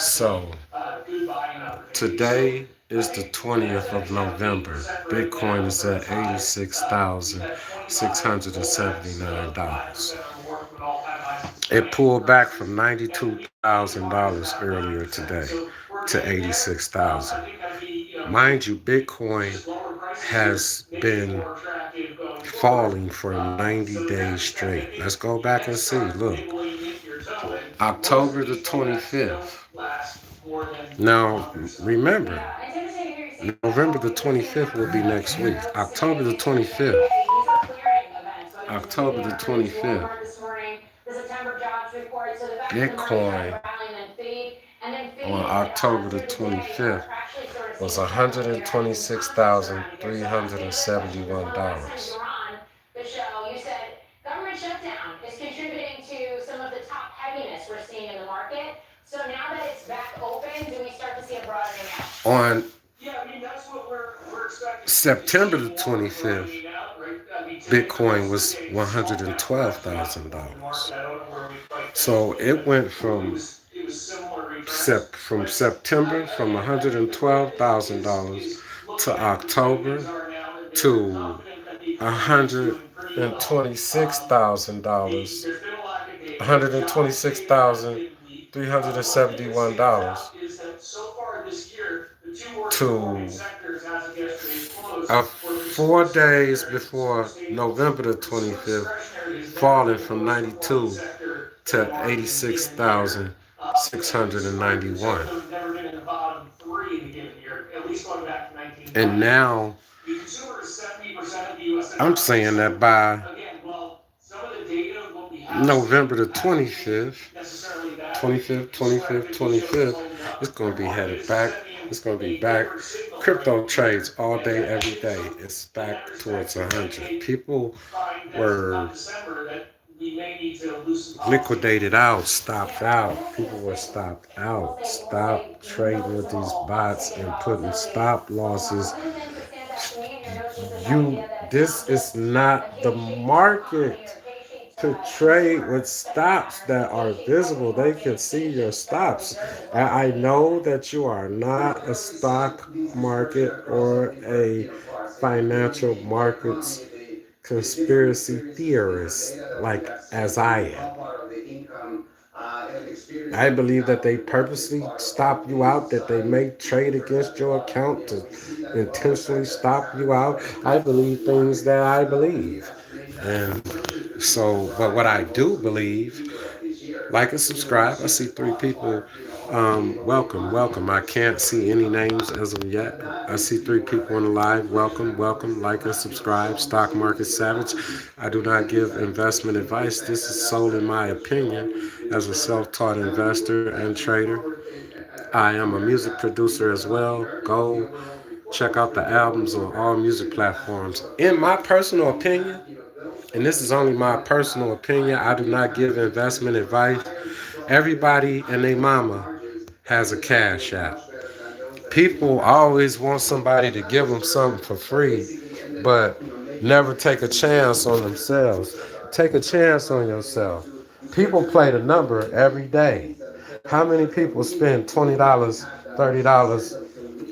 So today is the 20th of November. Bitcoin is at $86,679. It pulled back from $92,000 earlier today to 86,000. Mind you, Bitcoin has been falling for 90 days straight. Let's go back and see. Look, October the 25th. Now, remember, November the 25th will be next week. October the 25th. October the 25th. Bitcoin on October the 25th was $126,371. On September the 25th, Bitcoin was $112,000. So it went from September from $112,000 to October to $126,000, $126,371 to 4 days before November the 25th, falling from 92 to 86,691. And now I'm saying that by November the 25th, it's going to be headed back. It's going to be back. Crypto trades all day, every day. It's back towards 100. People were liquidated out, stopped out. People were stopped out. Stop trading with these bots and putting stop losses. This is not the market to trade with stops that are visible. They can see your stops. I know that you are not a stock market or a financial markets conspiracy theorist like as I am. I believe that they purposely stop you out, that they make trade against your account to intentionally stop you out. I believe things that I believe. And so, but what I do believe, like and subscribe. I see 3 people. Welcome. I can't see any names as of yet. I see 3 people on the live. Welcome. Like and subscribe. Stock Market Savage. I do not give investment advice. This is solely my opinion as a self-taught investor and trader. I am a music producer as well. Go check out the albums on all music platforms. In my personal opinion, and this is only my personal opinion, I do not give investment advice. Everybody and their mama has a cash app. People always want somebody to give them something for free, but never take a chance on themselves. Take a chance on yourself. People play the number every day. How many people spend $20, $30, $40,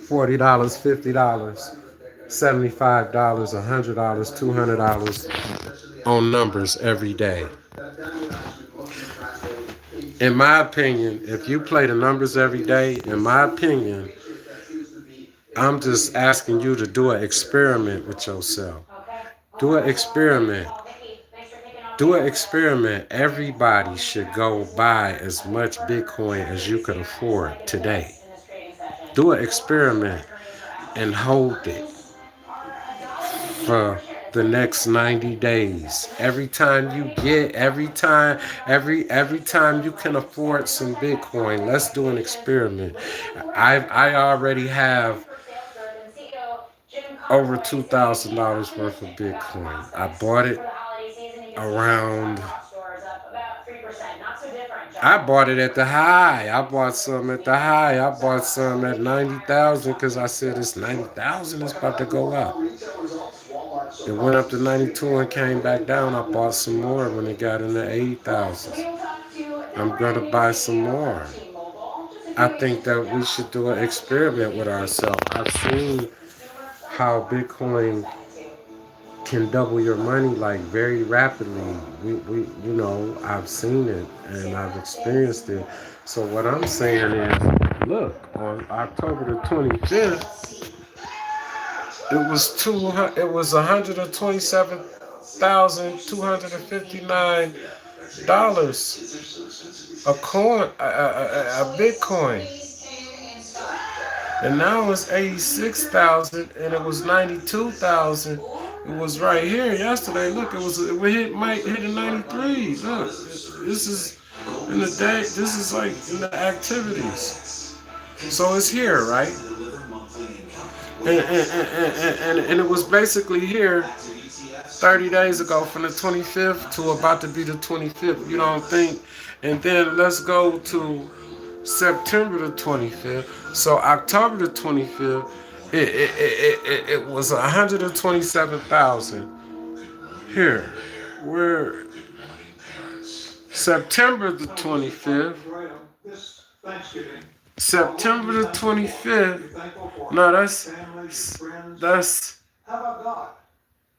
$50, $75, $100, $200 on numbers every day? In my opinion, if you play the numbers every day, in my opinion, I'm just asking you to do an experiment with yourself. Do an experiment. Do an experiment. Everybody should go buy as much Bitcoin as you can afford today. Do an experiment and hold it for the next 90 days. Every time you can afford some Bitcoin, let's do an experiment. I already have over $2,000 worth of Bitcoin. I bought it around. I bought it at the high. I bought some at the high. I bought some at 90,000 because I said it's 90,000. It's about to go up. It went up to 92 and came back down. I bought some more when it got into 80,000. I'm gonna buy some more. I think that we should do an experiment with ourselves. I've seen how Bitcoin can double your money like very rapidly. I've seen it and I've experienced it. So what I'm saying is, look, on October the 25th, it was $127,259 a coin, a Bitcoin. And now it's 86,000, and it was 92,000. It was right here yesterday. Look, might hit a 93. Look, this is in the day. This is like in the activities. So it's here, right? And it was basically here 30 days ago from the 25th to about to be the 25th. You don't think? And then let's go to September the 25th. So October the 25th, it was 127,000. Here, we're September the 25th. September the 25th. No, that's. How about God?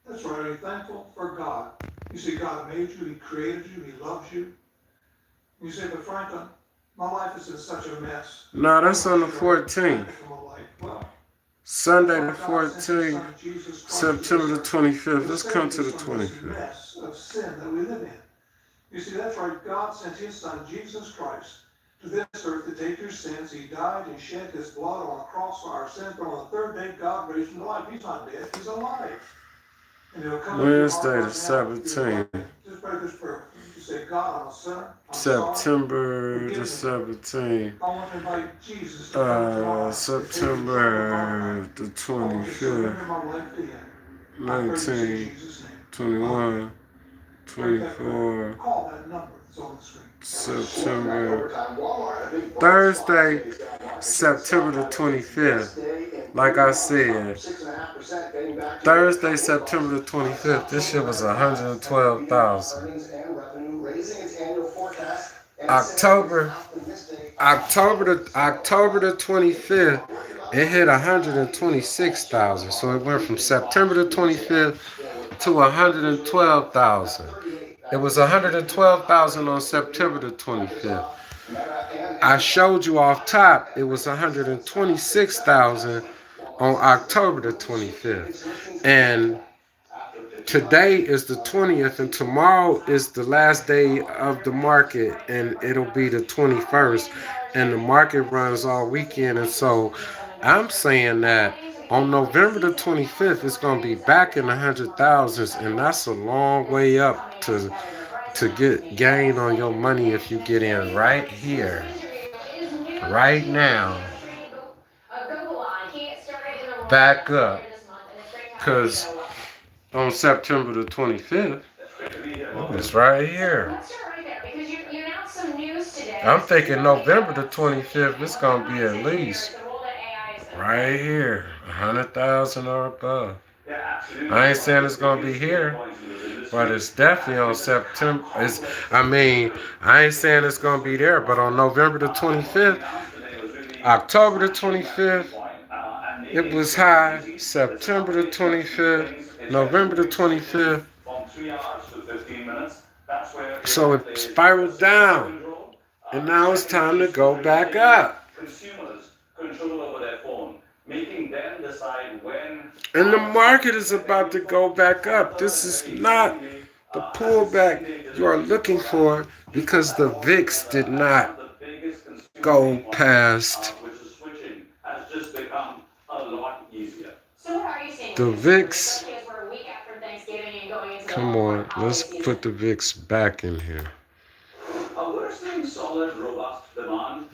That's right. Are you thankful for God? You see, God made you. He created you. He loves you. You say, but Franklin, my life is in such a mess. No, that's on the 14th. Sunday the 14th, September the 25th. Let's come to the 25th. Of sin that we live in. You see, that's right. God sent His Son, Jesus Christ, to this earth to take your sins. He died and shed His blood on a cross for our sins. But on the third day, God raised Him to life. He's not dead. He's alive. Wednesday the 17th. Just pray this prayer. You say, God, I'm a sinner. September the 17th. I want to invite Jesus September the 25th. 19, 21, 24. Call that number that's on the screen. September. Thursday, September the 25th. Like I said, Thursday, September the 25th, this shit was 112,000. October the 25th, it hit 126,000. So it went from September the 25th to 112,000. It was 112,000 on September the 25th. I showed you off top, it was 126,000 on October the 25th. And today is the 20th, and tomorrow is the last day of the market, and it'll be the 21st. And the market runs all weekend. And so I'm saying that on November the 25th, it's going to be back in the 100,000s, and that's a long way up to get gain on your money if you get in right here, right now, back up, because on September the 25th, it's right here. I'm thinking November the 25th, it's going to be at least right here, 100,000 or above. I ain't saying it's going to be here, but it's definitely on September. I ain't saying it's going to be there, but on November the 25th, October the 25th, it was high. September the 25th, November the 25th. So it spiraled down. And now it's time to go back up. And the market is about to go back up. This is not the pullback you are looking for, because the VIX did not go past. The VIX. Come on, let's put the VIX back in here. We're seeing solid, robust demand,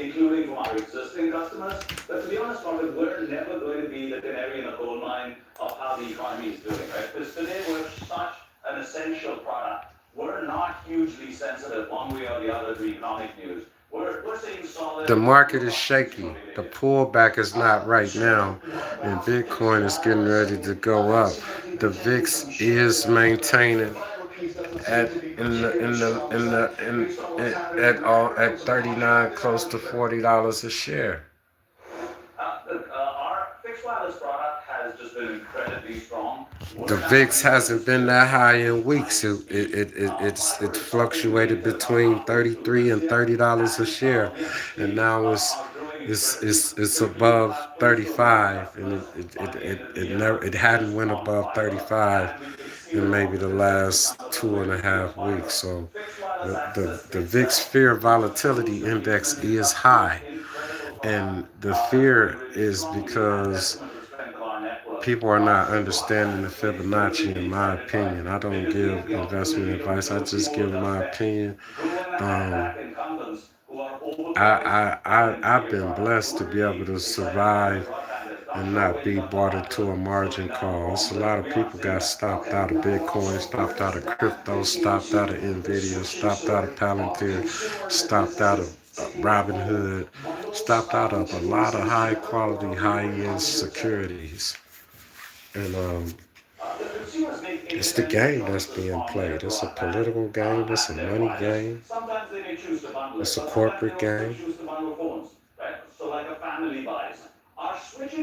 including from our existing customers. But to be honest, we're never going to be the canary in the coal mine of how the economy is doing, right? Because today we're such an essential product. We're not hugely sensitive one way or the other to economic news. We're seeing solid. The market is shaky. The pullback is not right now, and Bitcoin is getting ready to go up. The VIX is maintaining at at all at 39, close to $40 a share. Our fixed wireless product has just been incredibly strong. The VIX hasn't been that high in weeks. It fluctuated between 33 and $30 a share, and now it's above 35, and it hadn't went above 35 in maybe the last 2.5 weeks. So the VIX fear volatility index is high, and the fear is because people are not understanding the Fibonacci, in my opinion. I don't give investment advice. I just give my opinion. Um, I've been blessed to be able to survive and not be bought into a margin call. It's a lot of people got stopped out of Bitcoin, stopped out of crypto, stopped out of Nvidia, stopped out of Palantir, stopped out of Robinhood, stopped out of a lot of high quality, high end securities. And it's the game that's being played. It's a political game. It's a money game. It's a corporate game.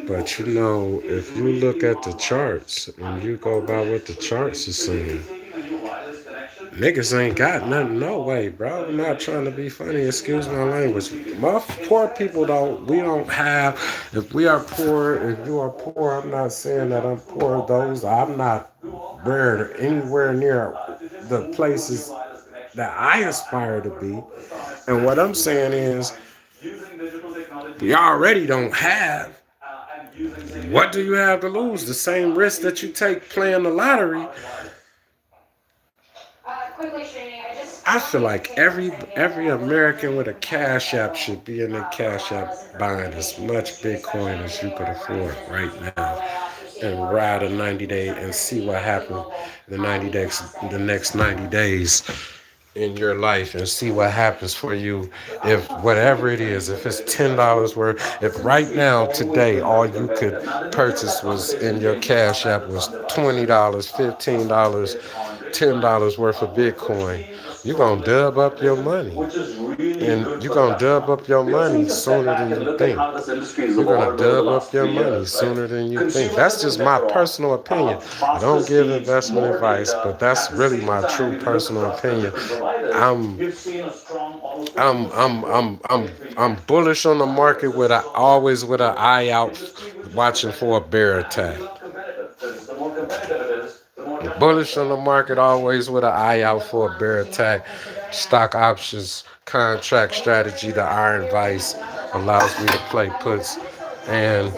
But you know, if you look at the charts and you go by what the charts are saying, niggas ain't got nothing, no way, bro. I'm not trying to be funny. Excuse my language. Most poor people we don't have. If we are poor, if you are poor, I'm not saying that I'm poor. I'm not anywhere near the places that I aspire to be. And what I'm saying is, we already don't have. What do you have to lose? The same risk that you take playing the lottery. I feel like every American with a Cash App should be in their Cash App buying as much Bitcoin as you could afford right now, and ride a 90-day and see what happens the next 90 days in your life, and see what happens for you. If whatever it is, if it's $10 worth, if right now today all you could purchase was in your Cash App was $20, $15, $10 worth of Bitcoin, you're gonna dub up your money. And you're gonna dub up your money sooner than you think. You're gonna dub up your money sooner than you think. That's just my personal opinion. I don't give investment advice, but that's really my true personal opinion. I'm bullish on the market always with an eye out, watching for a bear attack. Bullish on the market always with an eye out for a bear attack. Stock options contract strategy, the Iron Vice, allows me to play puts and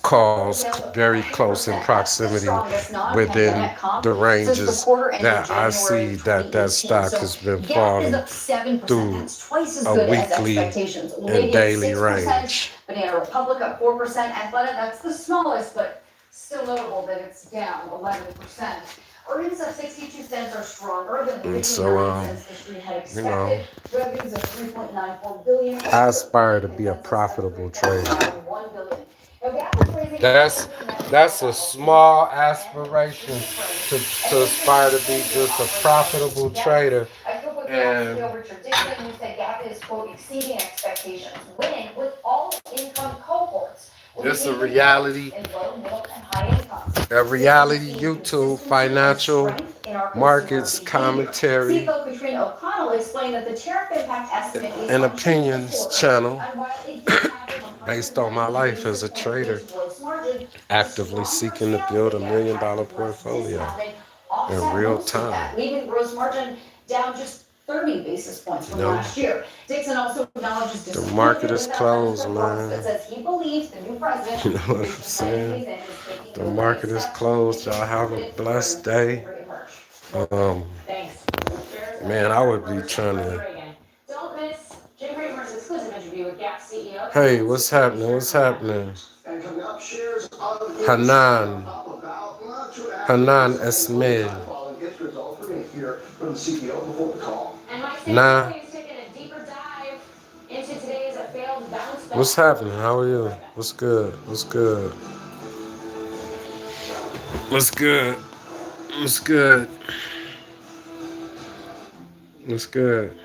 calls very close in proximity within the ranges that I see that stock has been falling through a weekly and daily range. Banana Republic up 4%. Athleta, that's the smallest, but still notable that it's down 11%. Earnings of 62 cents are stronger than the 59 cents the street had expected. Revenues of $3.94 billion. I aspire to be a profitable trader. That's a small aspiration to aspire to be just a profitable trader. And exceeding expectations, winning with all income cohorts. It's a reality YouTube financial markets commentary and opinions channel based on my life as a trader, actively seeking to build $1 million portfolio in real time. Leaving gross margin down just 30 basis points from last year. Dixon also acknowledges the market is closed, man. That says he believes the new president. You know what I'm saying? The market is closed. Y'all have a blessed day. Man, I would be trying to. Hey, what's happening? What's happening? Hanan Esmail. Nah. What's happening? How are you? What's good? What's good? What's good? What's good? It's good.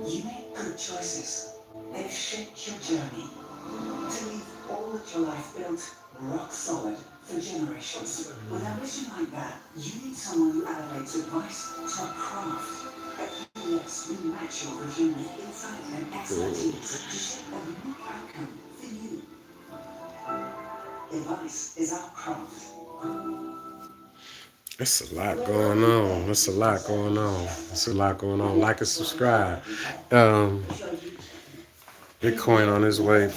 You make good choices. They've shaped your journey to leave all that your life built rock solid for generations. With ambition like that, you need someone who elevates advice to a craft. At UBS, we match your vision with insight and expertise to shape a unique outcome for you. Advice is our craft. It's a lot going on. It's a lot going on. It's a lot going on. Like and subscribe. Bitcoin on its way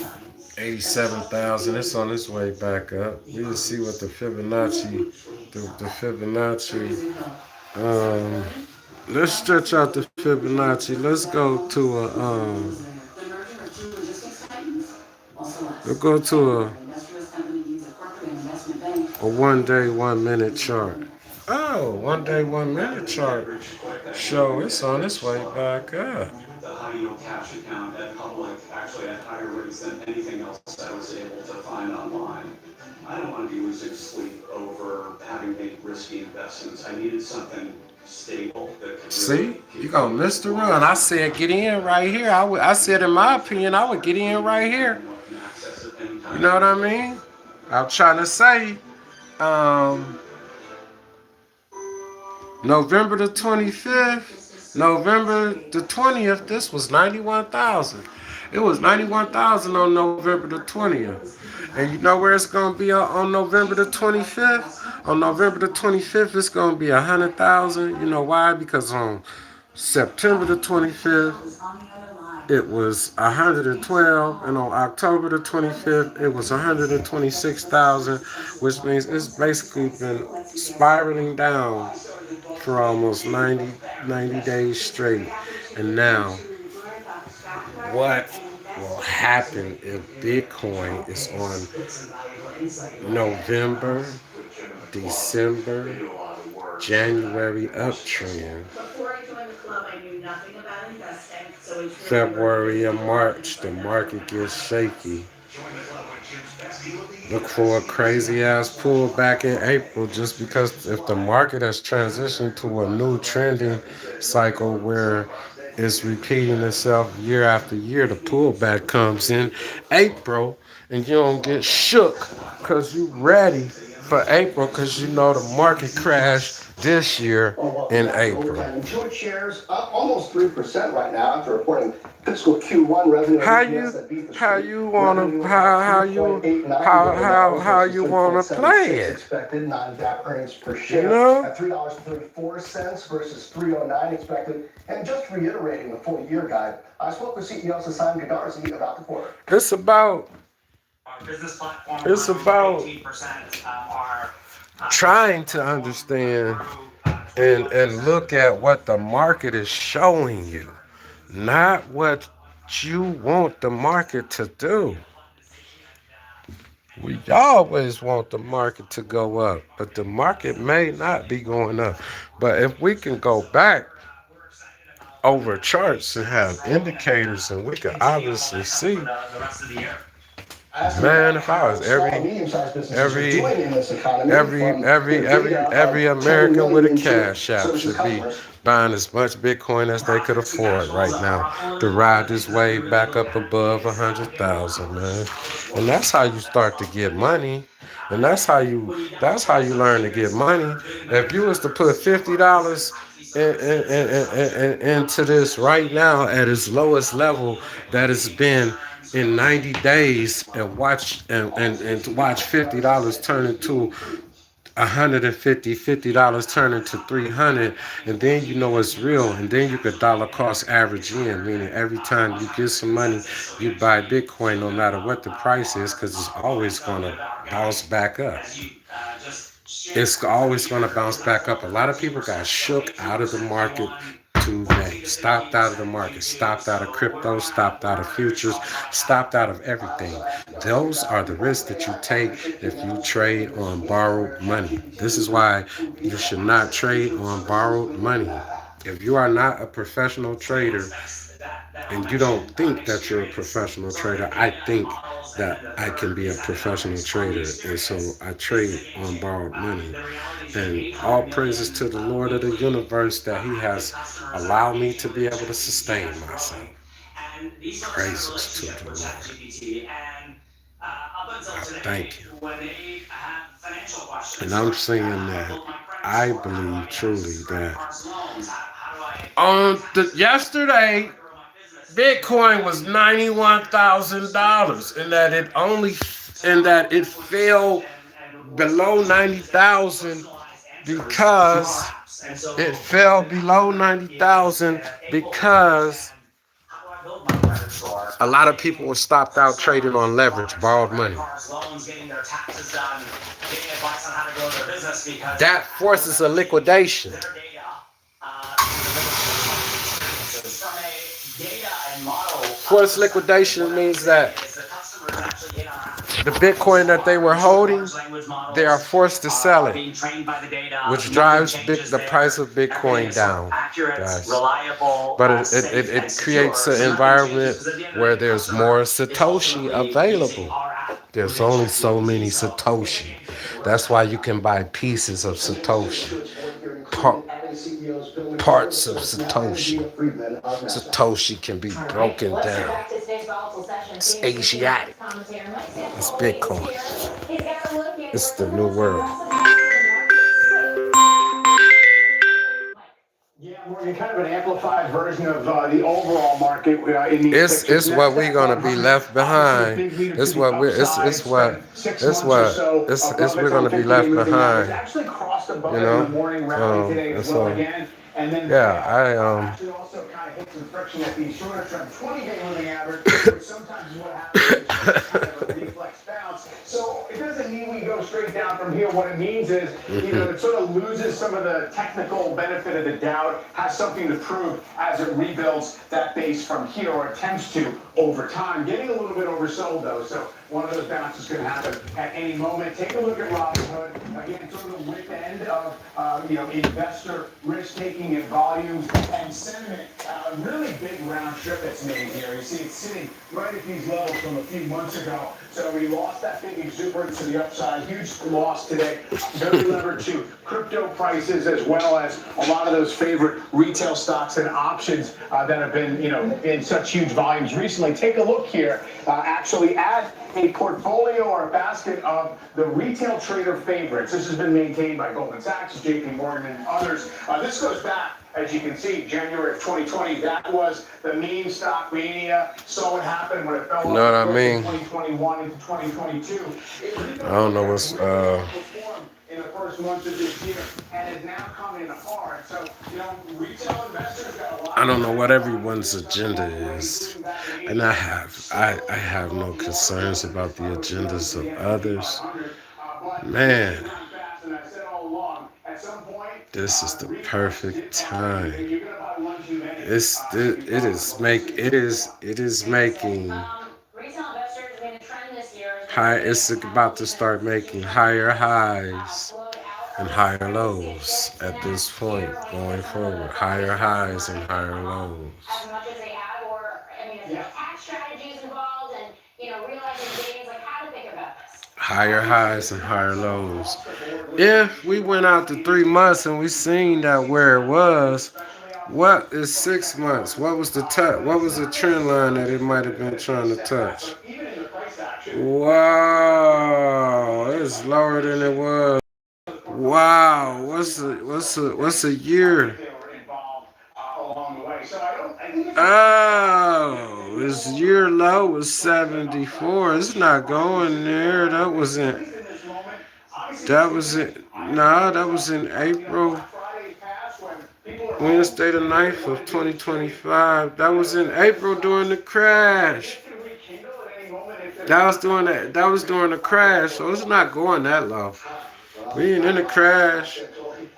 87,000. It's on its way back up. We'll see what the Fibonacci, the Fibonacci. Let's stretch out the Fibonacci. Let's go to we'll go to a 1 day, 1 minute chart. Oh, 1 day, 1 minute chart. Show it's on its way back up. The high yield cash account at Public actually at higher rates than anything else I was able to find online. I don't want to be losing sleep over having made risky investments. I needed something stable that could see, you gonna miss the run. I said get in right here. I said in my opinion I would get in right here. You know what I mean? I'm trying to say November the 25th, November the 20th, this was 91,000. It was 91,000 on November the 20th. And you know where it's going to be on November the 25th? On November the 25th, it's going to be 100,000. You know why? Because on September the 25th, it was 112, and on October the 25th, it was 126,000, which means it's basically been spiraling down for almost 90 days straight. And now, what will happen if Bitcoin is on November, December, January uptrend? February and March, the market gets shaky. Look for a crazy ass pullback in April, just because if the market has transitioned to a new trending cycle where it's repeating itself year after year, the pullback comes in April and you don't get shook because you ready for April, because you know the market crashed this year in April. George shares up almost 3% right now after reporting fiscal Q1 revenue. How you wanna play it? Expected non-GAAP earnings per share, you know, at $3.34 versus $3.09 expected. And just reiterating the full year guide, I spoke with CEO Sasan Goodarzi about the quarter. It's about trying to understand and look at what the market is showing you, not what you want the market to do. We always want the market to go up, but the market may not be going up. But if we can go back over charts and have indicators, and we can obviously see, man, if I was every American with a cash app should be buying as much Bitcoin as they could afford right now to ride this wave back up above 100,000, man. And that's how you start to get money. And that's how you learn to get money. If you was to put $50 into this right now at its lowest level that it's been in 90 days, and watch $50 turn into $150 turn into $300, and then you know it's real, and then you could dollar cost average in, meaning every time you get some money, you buy Bitcoin no matter what the price is, because it's always going to bounce back up. It's always going to bounce back up. A lot of people got shook out of the market today. Stopped out of the market, stopped out of crypto, stopped out of futures, stopped out of everything. Those are the risks that you take if you trade on borrowed money. This is why you should not trade on borrowed money. If you are not a professional trader, and you don't think that you're a professional trader, I think that I can be a professional trader. And so I trade on borrowed money. And all praises to the Lord of the universe that He has allowed me to be able to sustain myself. Praises to the Lord. I thank Him. And I'm saying that I believe truly that on yesterday, Bitcoin was $91,000, and that it fell below 90,000 because a lot of people were stopped out trading on leverage, borrowed money. That forces a liquidation. Forced liquidation means that the Bitcoin that they were holding, they are forced to sell it, which drives the price of Bitcoin down, guys. But it creates an environment where there's more Satoshi available. There's only so many Satoshi. That's why you can buy pieces of Satoshi. Parts of Satoshi. Satoshi can be broken down. It's Asiatic. It's Bitcoin. It's the new world. Yeah, Morgan, kind of an amplified version of the overall market. It's what we're gonna be left behind. It's what we're gonna be left behind. You know. So yeah, also kind of hit some friction at the shorter term 20-day moving average, which sometimes is what happens kind of a reflex bounce. So it doesn't mean we go straight down from here. What it means is, it sort of loses some of the technical benefit of the doubt, has something to prove as it rebuilds that base from here, or attempts to over time. Getting a little bit oversold though, so one of those bounces could happen at any moment. Take a look at Robinhood. Again, sort of the width end of investor risk-taking and volumes and sentiment. Really big round trip that's made here. You see it's sitting right at these levels from a few months ago. So we lost that big exuberance to the upside. Huge loss today. Very levered to crypto prices, as well as a lot of those favorite retail stocks and options that have been, in such huge volumes recently. Take a look here. Actually at a portfolio or a basket of the retail trader favorites. This has been maintained by Goldman Sachs, JP Morgan, and others. This goes back, as you can see, January of 2020. That was the meme stock mania. Saw what happened when it fell off in 2021 into 2022. I don't know what's in the first month of this year, and is now coming hard. So, retail investors got a lot. I don't know what everyone's agenda is, and I have no concerns about the agendas of others. Man, this is the perfect time. It is making high. It's about to start making higher highs and higher lows at this point going forward. Higher highs and higher lows. As much as they have, or there's tax strategies involved, and realizing gains, like how to think about this. Higher highs and higher lows. If we went out to 3 months and we seen that where it was, what is 6 months? What was the trend line that it might have been trying to touch? Wow, it's lower than it was. Wow, what's a year? Oh, its year low was 74. It's not going there. That was in April. Wednesday the 9th of 2025. That was in April during the crash. That was during the crash, so it's not going that low. We ain't in the crash.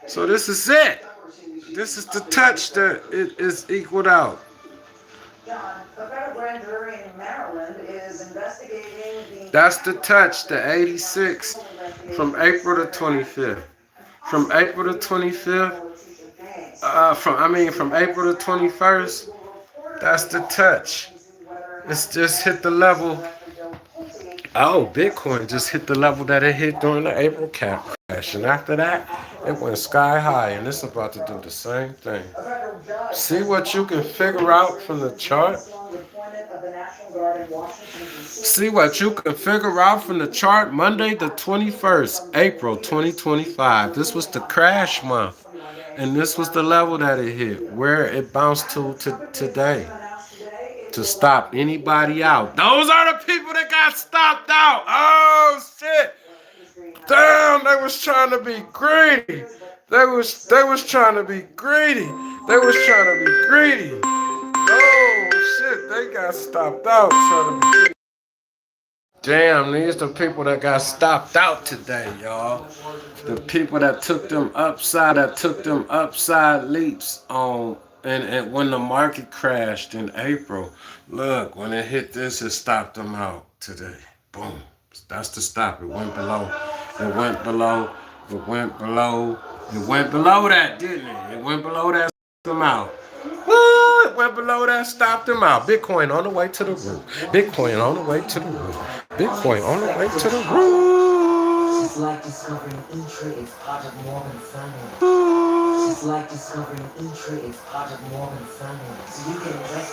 So this is it. This is the touch that it is equaled out. John, the federal grand jury in Maryland is investigating That's the touch, the 86 from April the 25th. From April the 25th, from April the 21st That's the touch. It's just hit the level. Oh, Bitcoin just hit the level that it hit during the April cap crash. And after that, it went sky high. And it's about to do the same thing. See what you can figure out from the chart? See what you can figure out from the chart? Monday the 21st, April 2025. This was the crash month. And this was the level that it hit, where it bounced to today. To stop anybody out. Those are the people that got stopped out. Oh shit. Damn, they was trying to be greedy. They was trying to be greedy. They was trying to be greedy. Oh shit, they got stopped out trying to be greedy. Damn, these the people that got stopped out today, y'all. The people that took them upside leaps on. And when the market crashed in April, look, when it hit this, it stopped them out today. Boom. That's the stop. It went below. It went below. It went below. It went below that, didn't it? It went below that, stopped them out. It went below that, stopped them out. Bitcoin on the way to the roof. Bitcoin on the way to the roof. Bitcoin on the way to the roof. It's like discovering Intra is part of Morgan family. It's like discovering Intra is part of Morgan family. So you can invest